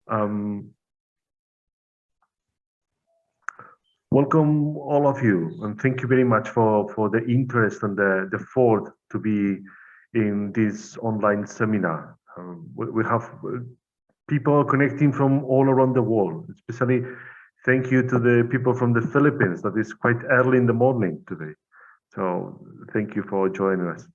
Um, Welcome all of you, and thank you very much for the interest and the effort to be in this online seminar. We have people connecting from all around the world, especially thank you to the people from the Philippines. That is quite early in the morning today. So thank you for joining us.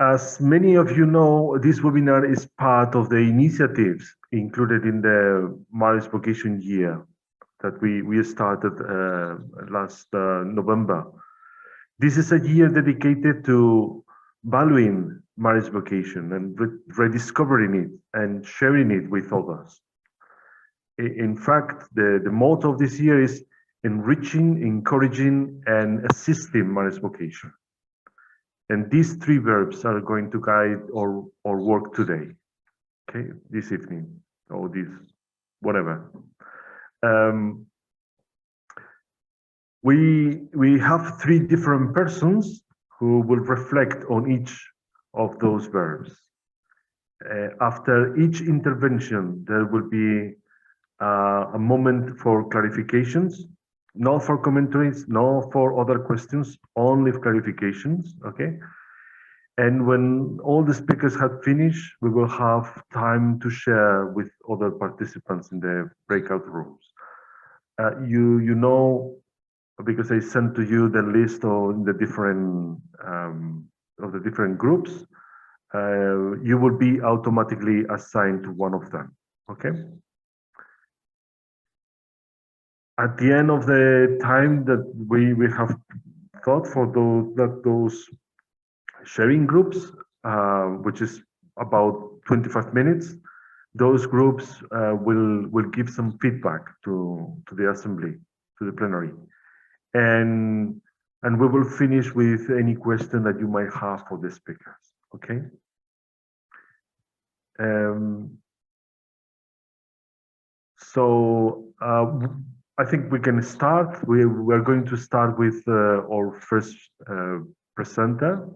As many of you know, this webinar is part of the initiatives included in the Marist Vocation year that we started last November. This is a year dedicated to valuing Marist Vocation and rediscovering it and sharing it with others. In fact, the motto of this year is enriching, encouraging, and assisting Marist Vocation. And these three verbs are going to guide our work today, okay, this evening, or this, whatever. We have three different persons who will reflect on each of those verbs. After each intervention, there will be a moment for clarifications, not for commentaries, no for other questions, only clarifications, okay? And when all the speakers have finished, we will have time to share with other participants in the breakout rooms. You know, because I sent to you the list of the different groups, you will be automatically assigned to one of them, okay? At the end of the time that we have thought for those sharing groups, which is about 25 minutes, those groups will give some feedback to the assembly, to the plenary, and we will finish with any question that you might have for the speakers. Okay. So I think we can start. We're going to start with our first presenter.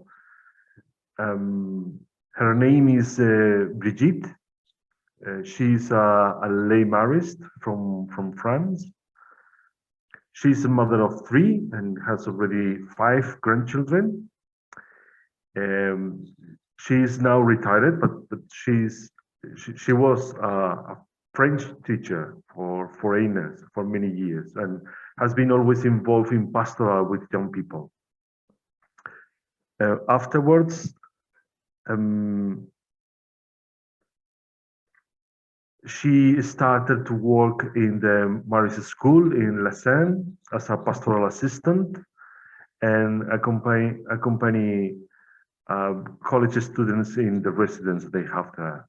Her name is Brigitte. She's a lay Marist from France. She's a mother of 3 and has already 5 grandchildren. She is now retired, but she was a French teacher for foreigners for many years and has been always involved in pastoral with young people. Afterwards, she started to work in the Marist school in Lausanne as a pastoral assistant and accompany college students in the residence they have there.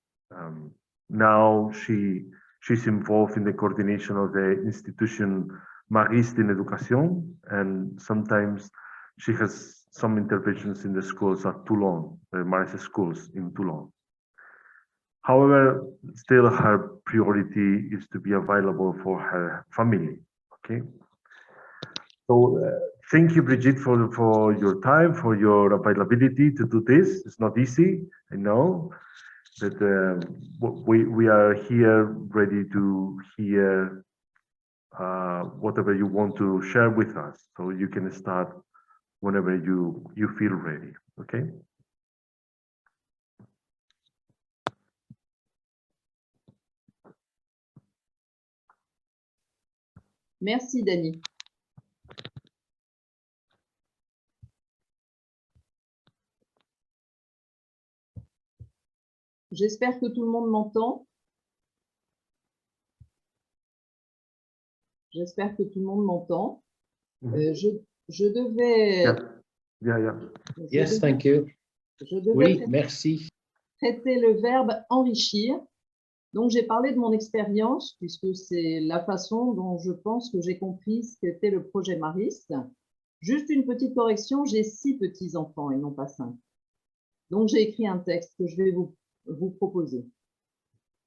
Now she's involved in the coordination of the institution Marist in Education, and sometimes she has some interventions in the schools at Toulon, the Marist schools in Toulon. However, still her priority is to be available for her family, okay? So thank you, Brigitte, for your time, for your availability to do this. It's not easy, I know, but we are here ready to hear whatever you want to share with us. So you can start whenever you feel ready, okay? Merci, Dani. J'espère que tout le monde m'entend. J'espère que tout le monde m'entend. Je devais... Yes, thank you. Oui, merci. Traiter le verbe enrichir. Donc, j'ai parlé de mon expérience, puisque c'est la façon dont je pense que j'ai compris ce qu'était le projet Marist. Juste une petite correction, j'ai 6 petits-enfants et non pas 5. Donc, j'ai écrit un texte que je vais vous proposer.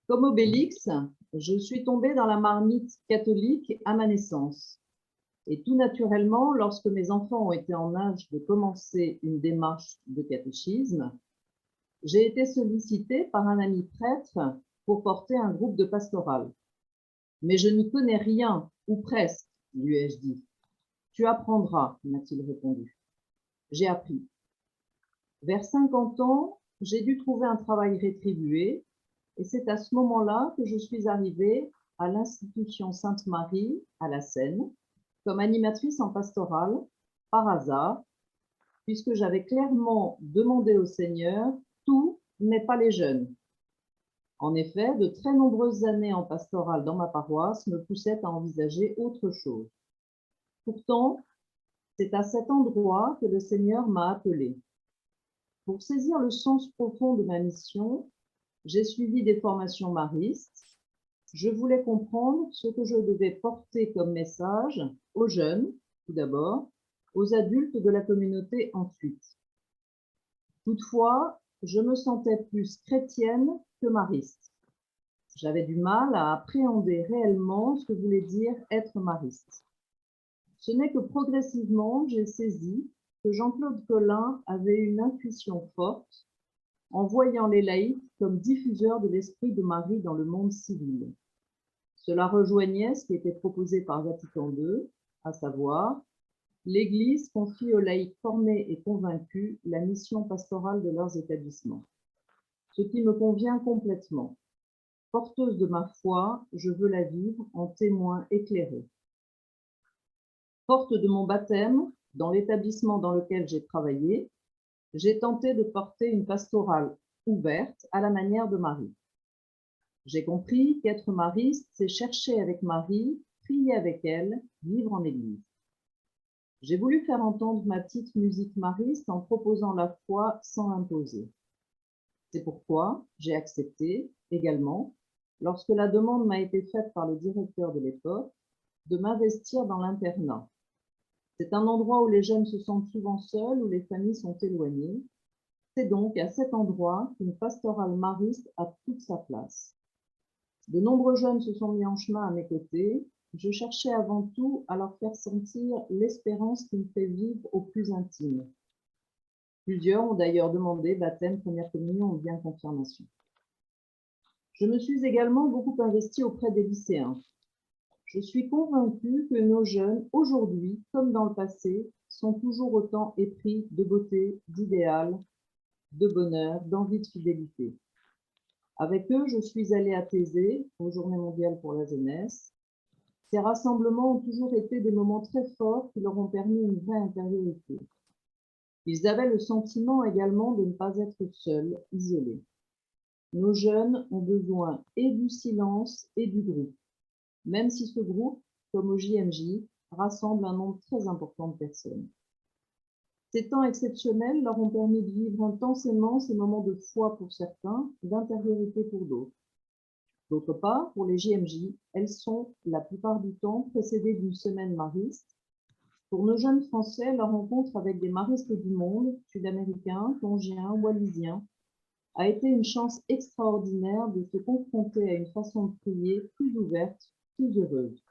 Comme Obélix, je suis tombée dans la marmite catholique à ma naissance. Et tout naturellement, lorsque mes enfants ont été en âge de commencer une démarche de catéchisme, j'ai été sollicitée par un ami prêtre pour porter un groupe de pastoral. Mais je n'y connais rien, ou presque, lui ai-je dit. Tu apprendras, m'a-t-il répondu. J'ai appris. Vers 50 ans, j'ai dû trouver un travail rétribué, et c'est à ce moment-là que je suis arrivée à l'institution Sainte-Marie, à la Seine, comme animatrice en pastorale, par hasard, puisque j'avais clairement demandé au Seigneur tout, mais pas les jeunes. En effet, de très nombreuses années en pastorale dans ma paroisse me poussaient à envisager autre chose. Pourtant, c'est à cet endroit que le Seigneur m'a appelée. Pour saisir le sens profond de ma mission, j'ai suivi des formations maristes. Je voulais comprendre ce que je devais porter comme message aux jeunes, tout d'abord, aux adultes de la communauté ensuite. Toutefois, je me sentais plus chrétienne que mariste. J'avais du mal à appréhender réellement ce que voulait dire être mariste. Ce n'est que progressivement j'ai saisi que Jean-Claude Collin avait une intuition forte en voyant les laïcs comme diffuseurs de l'esprit de Marie dans le monde civil. Cela rejoignait ce qui était proposé par Vatican II, à savoir l'Église confie aux laïcs formés et convaincus la mission pastorale de leurs établissements. Ce qui me convient complètement. Porteuse de ma foi, je veux la vivre en témoin éclairé. Forte de mon baptême, dans l'établissement dans lequel j'ai travaillé, j'ai tenté de porter une pastorale ouverte à la manière de Marie. J'ai compris qu'être mariste, c'est chercher avec Marie, prier avec elle, vivre en Église. J'ai voulu faire entendre ma petite musique mariste en proposant la foi sans imposer. C'est pourquoi j'ai accepté également, lorsque la demande m'a été faite par le directeur de l'époque, de m'investir dans l'internat. C'est un endroit où les jeunes se sentent souvent seuls, où les familles sont éloignées. C'est donc à cet endroit qu'une pastorale mariste a toute sa place. De nombreux jeunes se sont mis en chemin à mes côtés. Je cherchais avant tout à leur faire sentir l'espérance qui me fait vivre au plus intime. Plusieurs ont d'ailleurs demandé baptême, première communion ou bien confirmation. Je me suis également beaucoup investie auprès des lycéens. Je suis convaincue que nos jeunes, aujourd'hui comme dans le passé, sont toujours autant épris de beauté, d'idéal, de bonheur, d'envie de fidélité. Avec eux, je suis allée à Thésée, aux Journées mondiales pour la jeunesse. Ces rassemblements ont toujours été des moments très forts qui leur ont permis une vraie intériorité. Ils avaient le sentiment également de ne pas être seuls, isolés. Nos jeunes ont besoin et du silence et du groupe, même si ce groupe, comme au JMJ, rassemble un nombre très important de personnes. Ces temps exceptionnels leur ont permis de vivre intensément ces moments de foi pour certains, d'intériorité pour d'autres. D'autre part, pour les JMJ, elles sont, la plupart du temps, précédées d'une semaine mariste. Pour nos jeunes Français, leur rencontre avec des maristes du monde, sud-américains, tongiens, wallisiens, a été une chance extraordinaire de se confronter à une façon de prier plus ouverte, plus heureuse.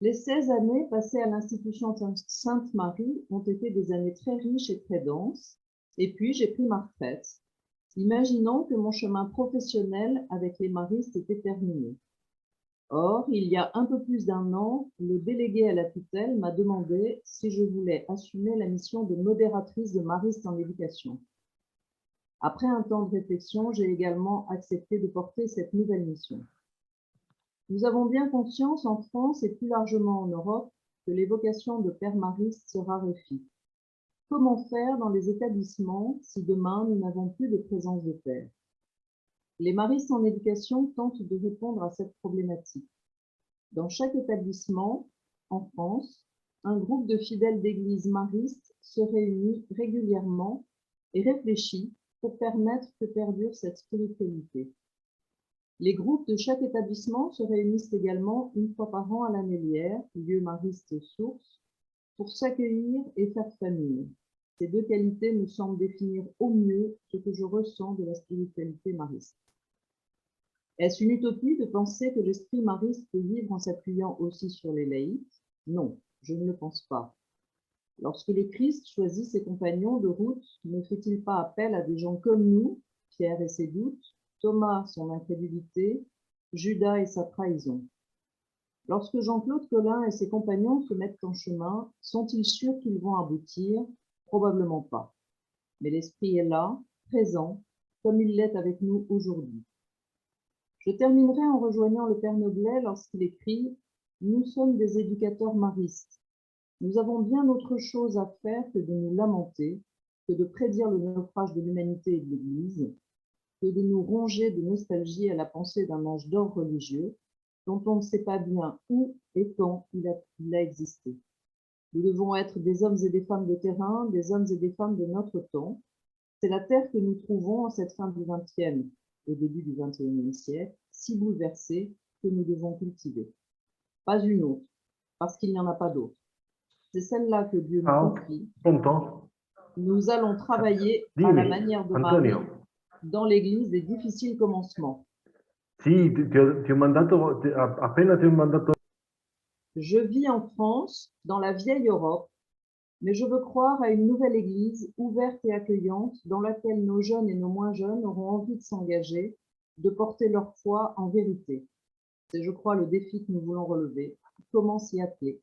Les 16 années passées à l'institution Sainte-Marie ont été des années très riches et très denses, et puis j'ai pris ma retraite, imaginant que mon chemin professionnel avec les maristes était terminé. Or, il y a un peu plus d'un an, le délégué à la tutelle m'a demandé si je voulais assumer la mission de modératrice de maristes en éducation. Après un temps de réflexion, j'ai également accepté de porter cette nouvelle mission. Nous avons bien conscience en France et plus largement en Europe que les vocations de père mariste se raréfient. Comment faire dans les établissements si demain nous n'avons plus de présence de père? Les maristes en éducation tentent de répondre à cette problématique. Dans chaque établissement, en France, un groupe de fidèles d'église maristes se réunit régulièrement et réfléchit pour permettre que perdure cette spiritualité. Les groupes de chaque établissement se réunissent également une fois par an à la Mélière, lieu mariste source, pour s'accueillir et faire famille. Ces deux qualités me semblent définir au mieux ce que je ressens de la spiritualité mariste. Est-ce une utopie de penser que l'esprit mariste peut vivre en s'appuyant aussi sur les laïcs? Non, je ne le pense pas. Lorsque le Christ choisit ses compagnons de route, ne fait-il pas appel à des gens comme nous, Pierre et ses doutes, Thomas son incrédulité, Judas et sa trahison? Lorsque Jean-Claude Collin et ses compagnons se mettent en chemin, sont-ils sûrs qu'ils vont aboutir? Probablement pas. Mais l'Esprit est là, présent, comme il l'est avec nous aujourd'hui. Je terminerai en rejoignant le Père Noblet lorsqu'il écrit « Nous sommes des éducateurs maristes. Nous avons bien autre chose à faire que de nous lamenter, que de prédire le naufrage de l'humanité et de l'Église, que de nous ronger de nostalgie à la pensée d'un âge d'or religieux, dont on ne sait pas bien où et quand il a existé. Nous devons être des hommes et des femmes de terrain, des hommes et des femmes de notre temps. C'est la terre que nous trouvons en cette fin du XXe et début du XXIe siècle, si bouleversée que nous devons cultiver. Pas une autre, parce qu'il n'y en a pas d'autre. C'est celle-là que Dieu nous confie. Nous allons travailler à la manière de Marie dans l'Église des difficiles commencements. Sì, ti ho mandato, appena ti ho mandato. Je vis en France, dans la vieille Europe, mais je veux croire à une nouvelle Église ouverte et accueillante dans laquelle nos jeunes et nos moins jeunes auront envie de s'engager, de porter leur foi en vérité. C'est, je crois, le défi que nous voulons relever. Comment s'y atteler?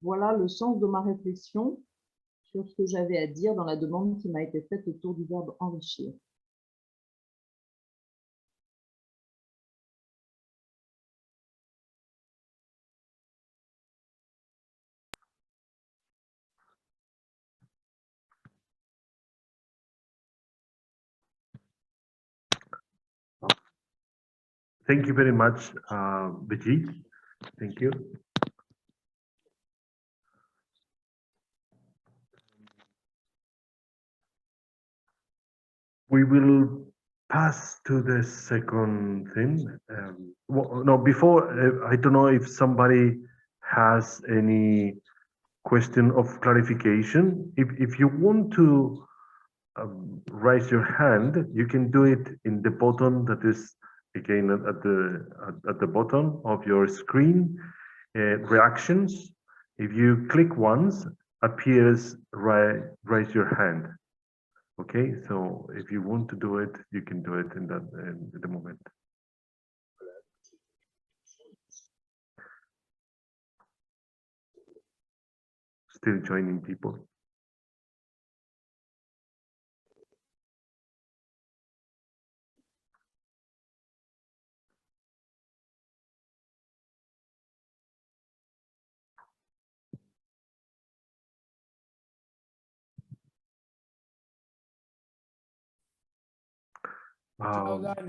Voilà le sens de ma réflexion sur ce que j'avais à dire dans la demande qui m'a été faite autour du verbe enrichir. Thank you very much, Brigitte. Thank you. We will pass to the second thing. Well, no, before, I don't know if somebody has any question of clarification. If you want to raise your hand, you can do it in the button that is again at the bottom of your screen. Reactions. If you click once, appears raise your hand. Okay, so if you want to do it, you can do it in the moment. Still joining people.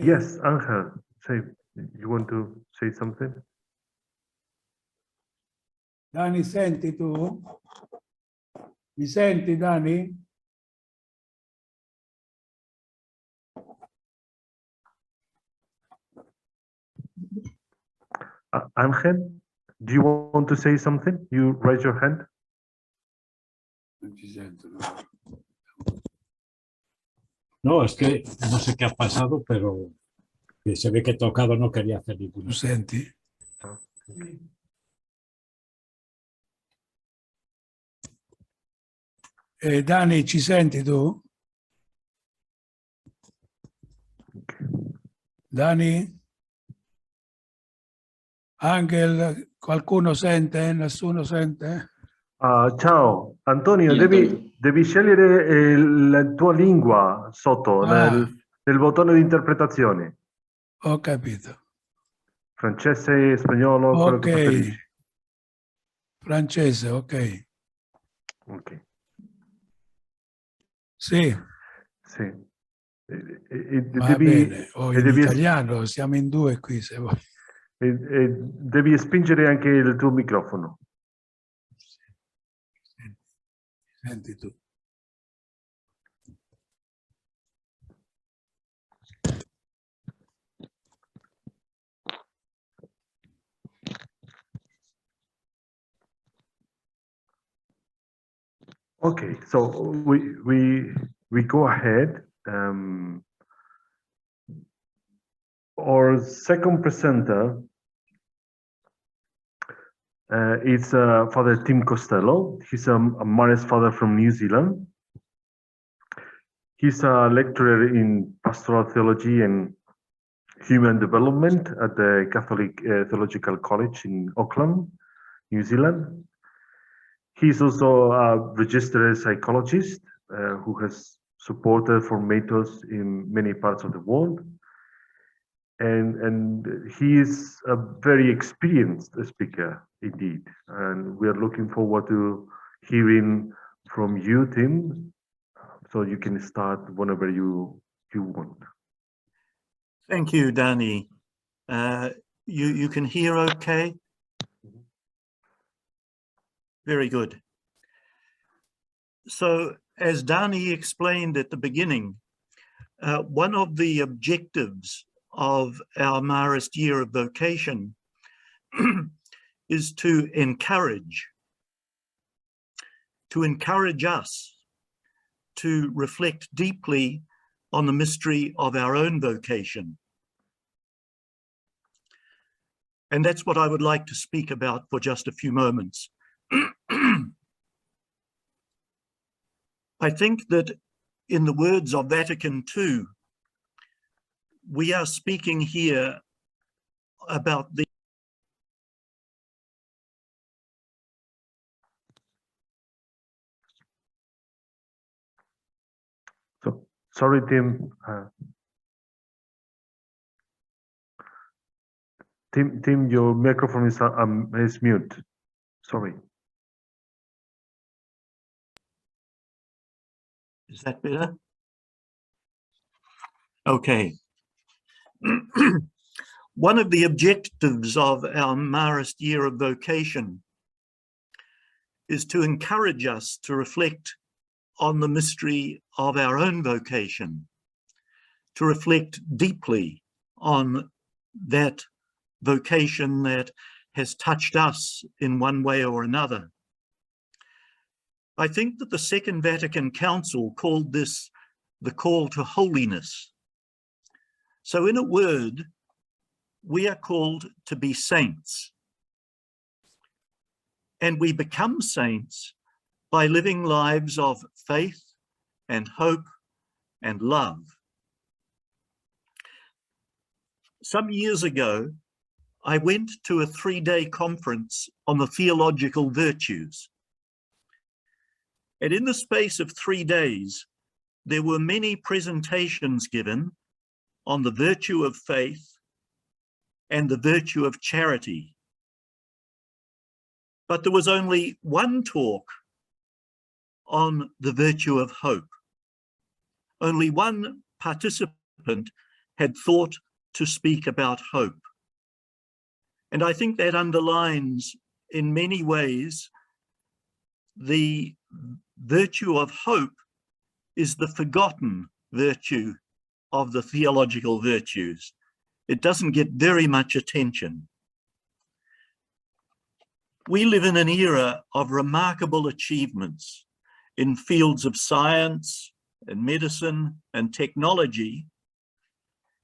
Yes, Angel, you want to say something? Dani, senti tu? Mi senti, Dani? Angel, do you want to say something? You raise your hand. Non ci sento. No, es que no sé qué ha pasado, pero que se ve que he tocado, no quería hacer ninguno. Tu senti? Dani, ci senti tu? Dani? Angel, qualcuno sente? Nessuno sente? Ciao, Antonio, devi scegliere la tua lingua sotto nel bottone di interpretazione. Ho capito. Francese, spagnolo, quello che preferisci. Francese, ok. Ok. Sì. Sì. Va bene, o in italiano, siamo in due qui se vuoi. Devi spingere anche il tuo microfono. Senti tu. Okay, so we go ahead. Our second presenter It's Father Tim Costello. He's a Marist father from New Zealand. He's a lecturer in pastoral theology and human development at the Catholic Theological College in Auckland, New Zealand. He's also a registered psychologist who has supported formators in many parts of the world. And he is a very experienced speaker indeed. And we are looking forward to hearing from you, Tim. So you can start whenever you want. Thank you, Danny. You can hear okay? Very good. So as Danny explained at the beginning, one of the objectives of our Marist Year of Vocation is to encourage us to reflect deeply on the mystery of our own vocation. And that's what I would like to speak about for just a few moments. I think that in the words of Vatican II, we are speaking here about the So sorry, Tim. Tim, your microphone is mute. Sorry. Is that better? Okay. One of the objectives of our Marist Year of Vocation is to encourage us to reflect on the mystery of our own vocation, to reflect deeply on that vocation that has touched us in one way or another. I think that the Second Vatican Council called this the call to holiness. So in a word, we are called to be saints. And we become saints by living lives of faith and hope and love. Some years ago, I went to a 3-day conference on the theological virtues. And in the space of 3 days, there were many presentations given on the virtue of faith and the virtue of charity. But there was only one talk on the virtue of hope. Only one participant had thought to speak about hope. And I think that underlines in many ways the virtue of hope is the forgotten virtue of the theological virtues. It doesn't get very much attention. We live in an era of remarkable achievements in fields of science and medicine and technology,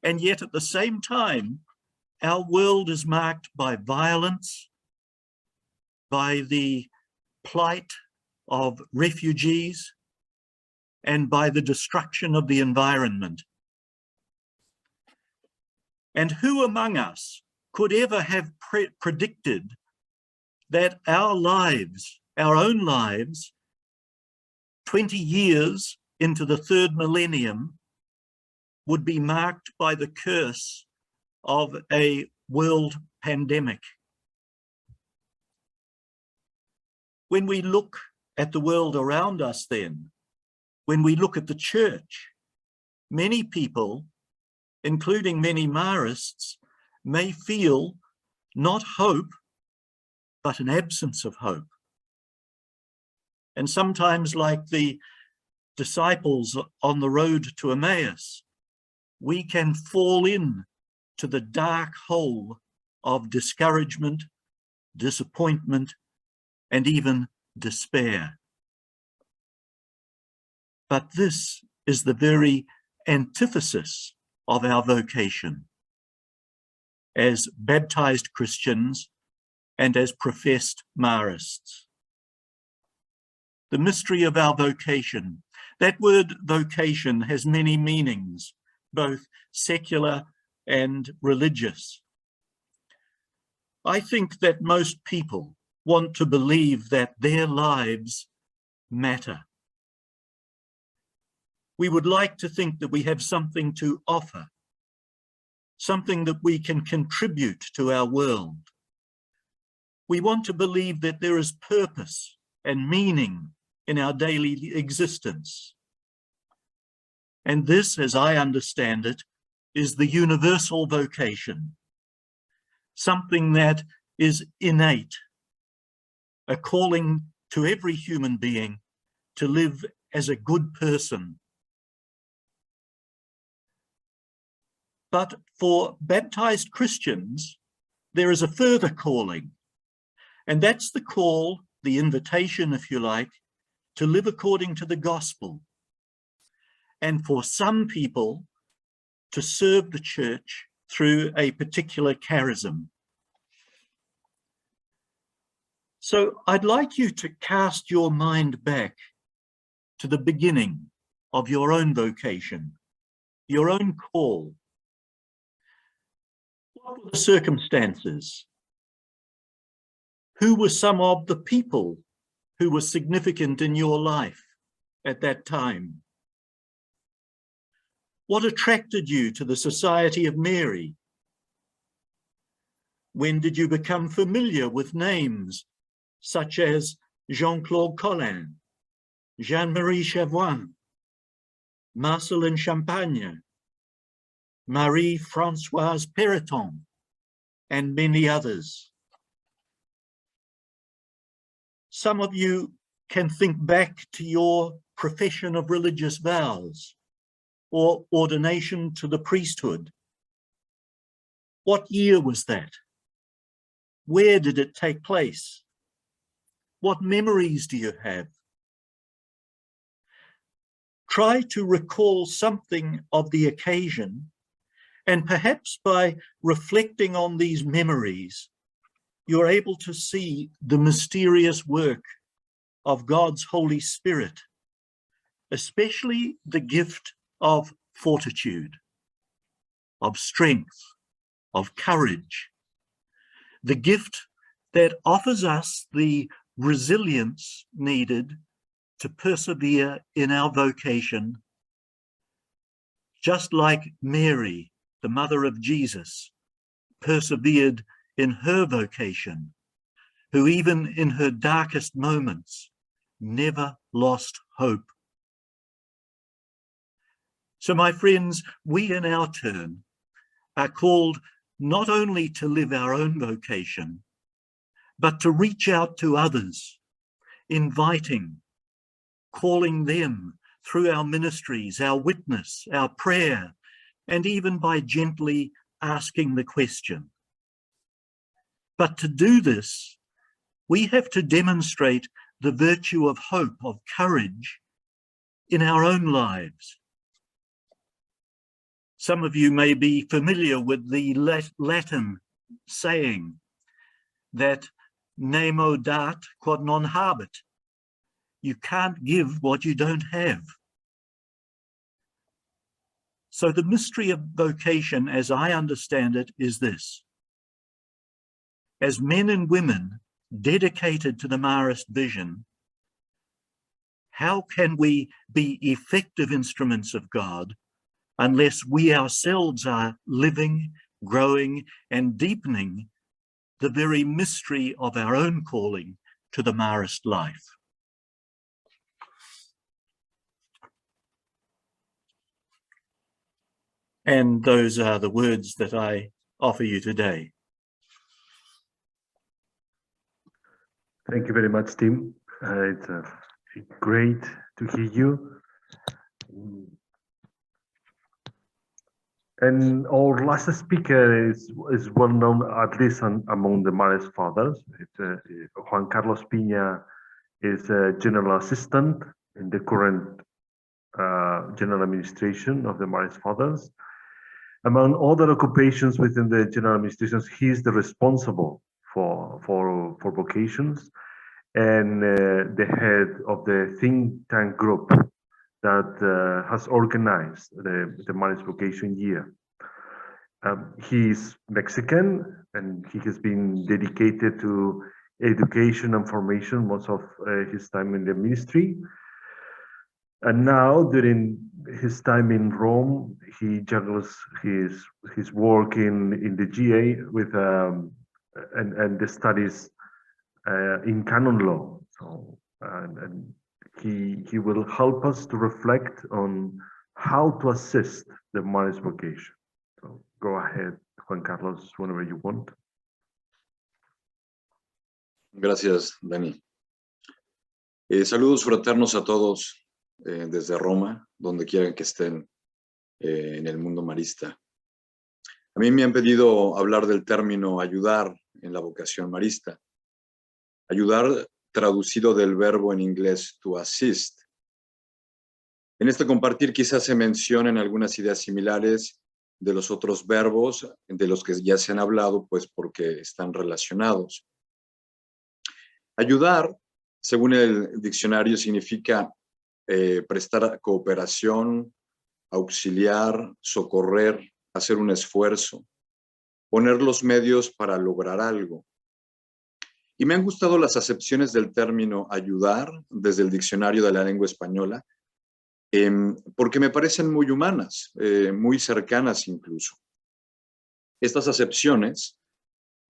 and yet at the same time, our world is marked by violence, by the plight of refugees, and by the destruction of the environment. And who among us could ever have predicted that our lives, our own lives, 20 years into the 3rd millennium, would be marked by the curse of a world pandemic? When we look at the world around us then, when we look at the church, many people, including many Marists, may feel not hope, but an absence of hope. And sometimes, like the disciples on the road to Emmaus, we can fall in to the dark hole of discouragement, disappointment, and even despair. But this is the very antithesis of our vocation. As baptized Christians, and as professed Marists. The mystery of our vocation. That word vocation has many meanings, both secular and religious. I think that most people want to believe that their lives matter. We would like to think that we have something to offer, something that we can contribute to our world. We want to believe that there is purpose and meaning in our daily existence. And this, as I understand it, is the universal vocation, something that is innate, a calling to every human being to live as a good person. But for baptized Christians, there is a further calling, and that's the call, the invitation, if you like, to live according to the gospel. And for some people, to serve the church through a particular charism. So I'd like you to cast your mind back to the beginning of your own vocation, your own call. What were the circumstances? Who were some of the people who were significant in your life at that time? What attracted you to the Society of Mary? When did you become familiar with names such as Jean-Claude Collin, Jean-Marie Chavoin, Marcelin Champagne, Marie-Françoise Perreton, and many others? Some of you can think back to your profession of religious vows or ordination to the priesthood. What year was that? Where did it take place? What memories do you have? Try to recall something of the occasion, and perhaps by reflecting on these memories, you're able to see the mysterious work of God's Holy Spirit, especially the gift of fortitude, of strength, of courage, the gift that offers us the resilience needed to persevere in our vocation, just like Mary, the mother of Jesus, persevered in her vocation, who even in her darkest moments never lost hope. So my friends, we in our turn are called not only to live our own vocation, but to reach out to others, inviting, calling them through our ministries, our witness, our prayer, and even by gently asking the question. But to do this, we have to demonstrate the virtue of hope, of courage in our own lives. Some of you may be familiar with the Latin saying that nemo dat quod non habet. You can't give what you don't have. So the mystery of vocation, as I understand it, is this. As men and women dedicated to the Marist vision, how can we be effective instruments of God unless we ourselves are living, growing, and deepening the very mystery of our own calling to the Marist life? And those are the words that I offer you today. Thank you very much, Tim. It's great to hear you. And our last speaker is well known, at least among the Marist fathers. Juan Carlos Piña is a general assistant in the current general administration of the Marist fathers. Among other occupations within the general administrations, he is the responsible for vocations, and the head of the think tank group that has organized the Marist Vocation Year. He's Mexican, and he has been dedicated to education and formation most of his time in the ministry. And now, during his time in Rome, he juggles his work in the GA with and the studies in canon law. So and he will help us to reflect on how to assist the Marist vocation. So go ahead, Juan Carlos, whenever you want. Gracias, Dani. Saludos fraternos a todos desde Roma, donde quieran que estén en el mundo marista. A mí me han pedido hablar del término ayudar en la vocación marista. Ayudar traducido del verbo en inglés to assist. En este compartir quizás se mencionen algunas ideas similares de los otros verbos de los que ya se han hablado, pues porque están relacionados. Ayudar, según el diccionario, significa prestar cooperación, auxiliar, socorrer, hacer un esfuerzo, poner los medios para lograr algo. Y me han gustado las acepciones del término ayudar desde el diccionario de la lengua española, porque me parecen muy humanas, muy cercanas incluso. Estas acepciones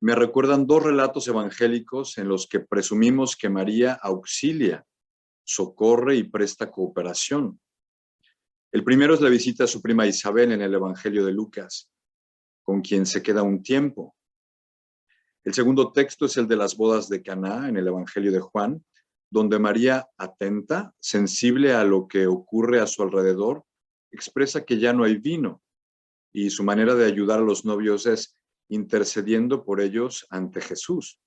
me recuerdan dos relatos evangélicos en los que presumimos que María auxilia, socorre y presta cooperación. El primero es la visita a su prima Isabel en el Evangelio de Lucas, con quien se queda un tiempo. El segundo texto es el de las bodas de Caná en el Evangelio de Juan, donde María, atenta, sensible a lo que ocurre a su alrededor, expresa que ya no hay vino, y su manera de ayudar a los novios es intercediendo por ellos ante Jesús.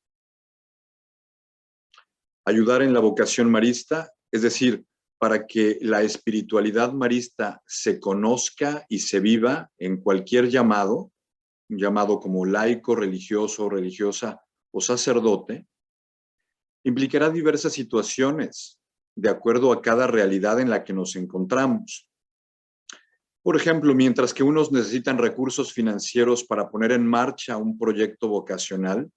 Ayudar en la vocación marista, es decir, para que la espiritualidad marista se conozca y se viva en cualquier llamado, un llamado como laico, religioso, religiosa o sacerdote, implicará diversas situaciones de acuerdo a cada realidad en la que nos encontramos. Por ejemplo, mientras que unos necesitan recursos financieros para poner en marcha un proyecto vocacional,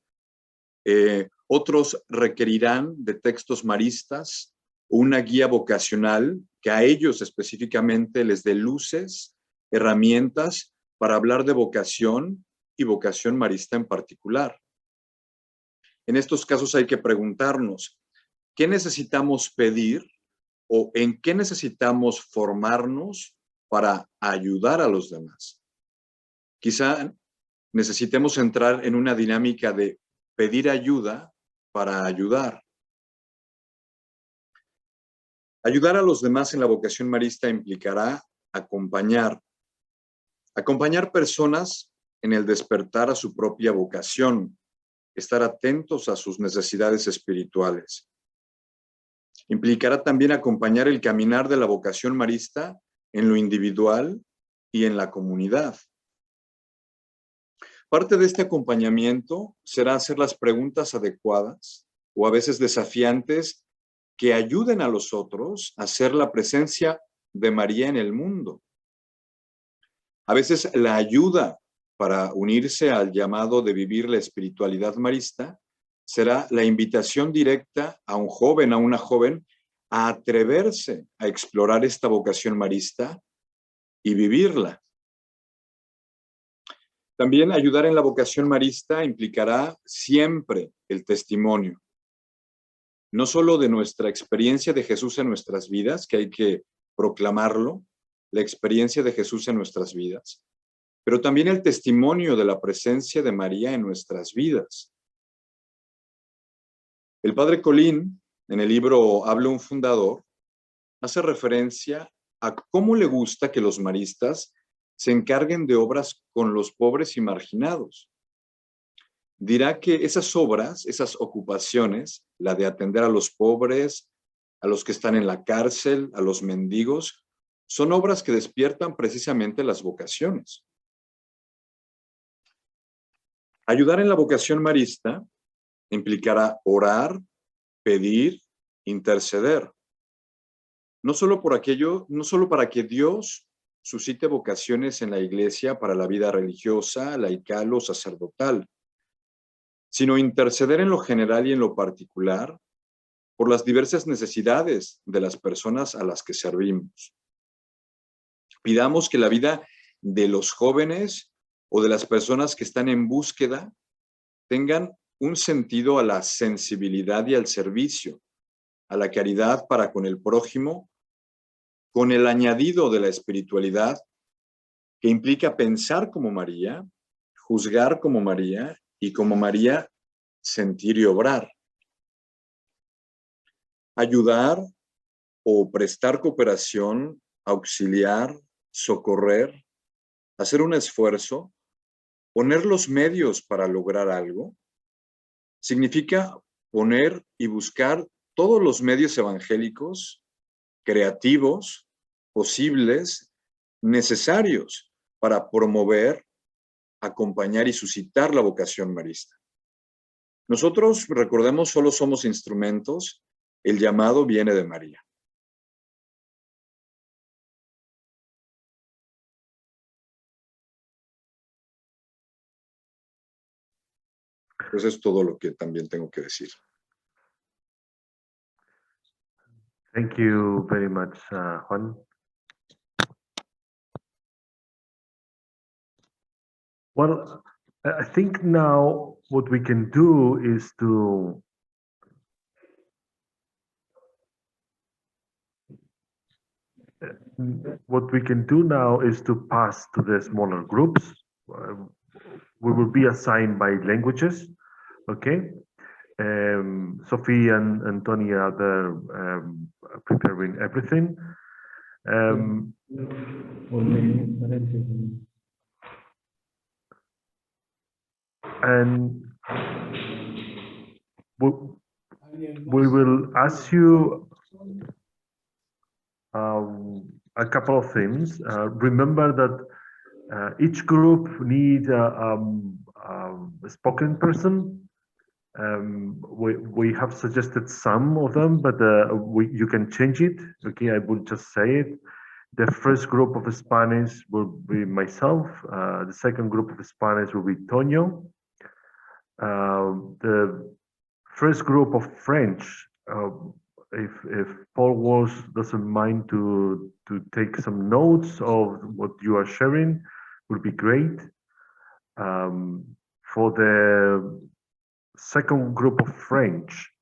otros requerirán de textos maristas o una guía vocacional que a ellos específicamente les dé luces, herramientas para hablar de vocación y vocación marista en particular. En estos casos hay que preguntarnos, ¿qué necesitamos pedir o en qué necesitamos formarnos para ayudar a los demás? Quizá necesitemos entrar en una dinámica de pedir ayuda para ayudar. Ayudar a los demás en la vocación marista implicará acompañar personas en el despertar a su propia vocación, estar atentos a sus necesidades espirituales. Implicará también acompañar el caminar de la vocación marista en lo individual y en la comunidad. Parte de este acompañamiento será hacer las preguntas adecuadas o a veces desafiantes que ayuden a los otros a ser la presencia de María en el mundo. A veces la ayuda para unirse al llamado de vivir la espiritualidad marista será la invitación directa a un joven, a una joven, a atreverse a explorar esta vocación marista y vivirla. También ayudar en la vocación marista implicará siempre el testimonio, no solo de nuestra experiencia de Jesús en nuestras vidas, que hay que proclamarlo, la experiencia de Jesús en nuestras vidas, pero también el testimonio de la presencia de María en nuestras vidas. El padre Colín, en el libro Habla un fundador, hace referencia a cómo le gusta que los maristas se encarguen de obras con los pobres y marginados. Dirá que esas obras, esas ocupaciones, la de atender a los pobres, a los que están en la cárcel, a los mendigos, son obras que despiertan precisamente las vocaciones. Ayudar en la vocación marista implicará orar, pedir, interceder. No solo para que Dios suscite vocaciones en la iglesia para la vida religiosa, laical o sacerdotal, sino interceder en lo general y en lo particular por las diversas necesidades de las personas a las que servimos. Pidamos que la vida de los jóvenes o de las personas que están en búsqueda tengan un sentido a la sensibilidad y al servicio, a la caridad para con el prójimo, con el añadido de la espiritualidad que implica pensar como María, juzgar como María y como María sentir y obrar. Ayudar o prestar cooperación, auxiliar, socorrer, hacer un esfuerzo, poner los medios para lograr algo, significa poner y buscar todos los medios evangélicos, creativos, posibles, necesarios para promover, acompañar y suscitar la vocación marista. Nosotros, recordemos, solo somos instrumentos, el llamado viene de María. Pues es todo lo que también tengo que decir. Thank you very much, Juan. Well, I think now what we can do is to pass to the smaller groups. We will be assigned by languages, okay? Sophie and Tony are there preparing everything. And we will ask you a couple of things. Remember that each group needs a spoken person. We have suggested some of them, but you can change it. Okay, I will just say it. The first group of Spanish will be myself. The second group of Spanish will be Toño. The first group of French, if Paul Walsh doesn't mind to take some notes of what you are sharing, would be great. For the second group of French,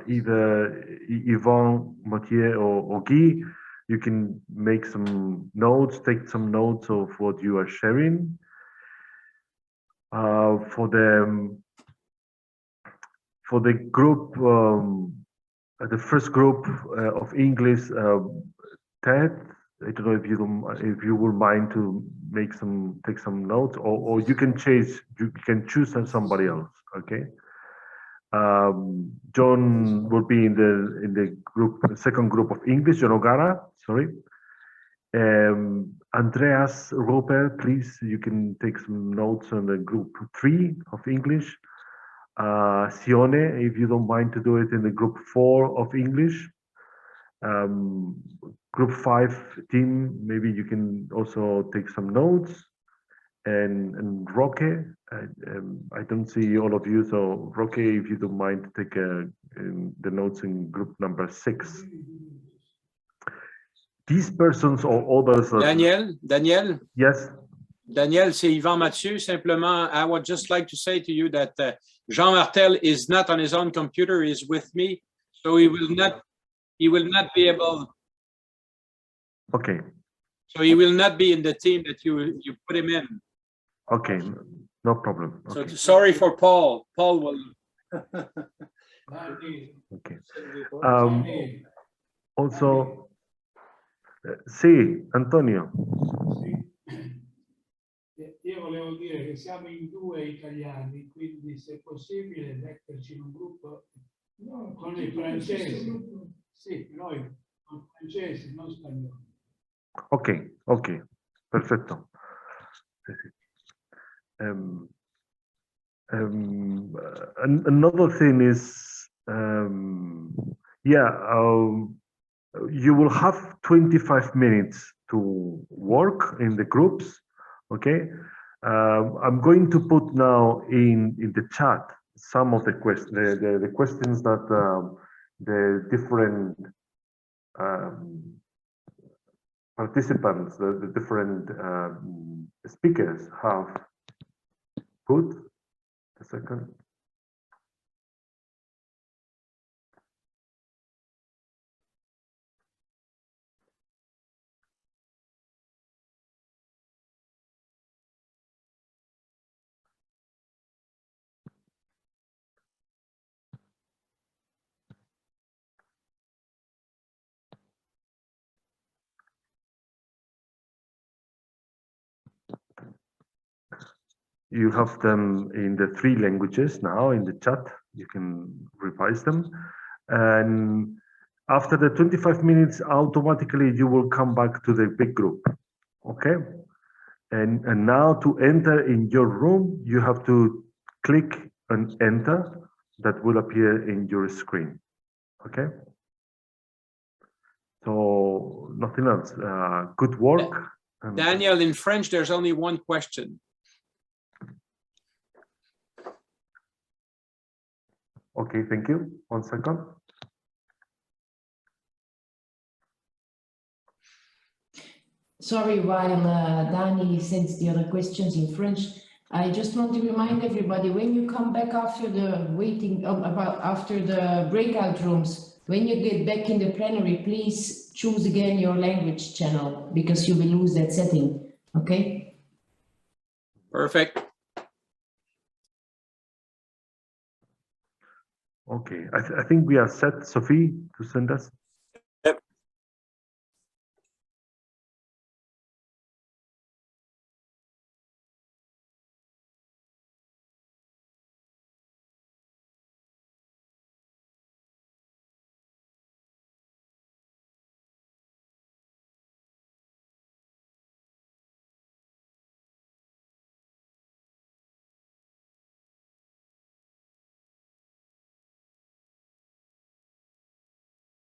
either Yvonne, Mathieu, or Guy, you can make some notes, take some notes of what you are sharing. For the group, the first group of English, Ted, I don't know if you would mind to take some notes, or you can choose somebody else. Okay. John will be in the second group of English. John O'Gara, sorry. Andreas Roper, please, you can take some notes on the group 3 of English. Sione, if you don't mind to do it in the group 4 of English. Group 5 team, maybe you can also take some notes. And Roque, I don't see all of you, so Roque, if you don't mind to take the notes in group number 6. These persons or others. Daniel? Yes. Daniel, c'est Yvan Mathieu. Simplement, I would just like to say to you that Jean Martel is not on his own computer, he's with me, so he will not be able. Okay. So he will not be in the team that you put him in. Okay, no problem. Okay. So sorry for Paul. Paul will. Okay. Also, sì, Antonio. Io volevo dire che siamo in 2 italiani, quindi se è possibile metterci in un gruppo con i francesi. Sì, noi con francesi, non spagnoli. Ok, perfetto. Another thing is, you will have 25 minutes to work in the groups, okay? I'm going to put now in the chat some of the questions that the different participants, the different speakers have put. A second. You have them in the 3 languages now in the chat. You can revise them. And after the 25 minutes, automatically you will come back to the big group. Okay? And now to enter in your room, you have to click on enter. That will appear in your screen. Okay? So nothing else. Good work. Daniel, in French, there's only one question. Okay, thank you. 1 second. Sorry, while Danny sends the other questions in French, I just want to remind everybody, when you come back after the after the breakout rooms, when you get back in the plenary, please choose again your language channel, because you will lose that setting, okay? Perfect. Okay, I think we are set, Sophie, to send us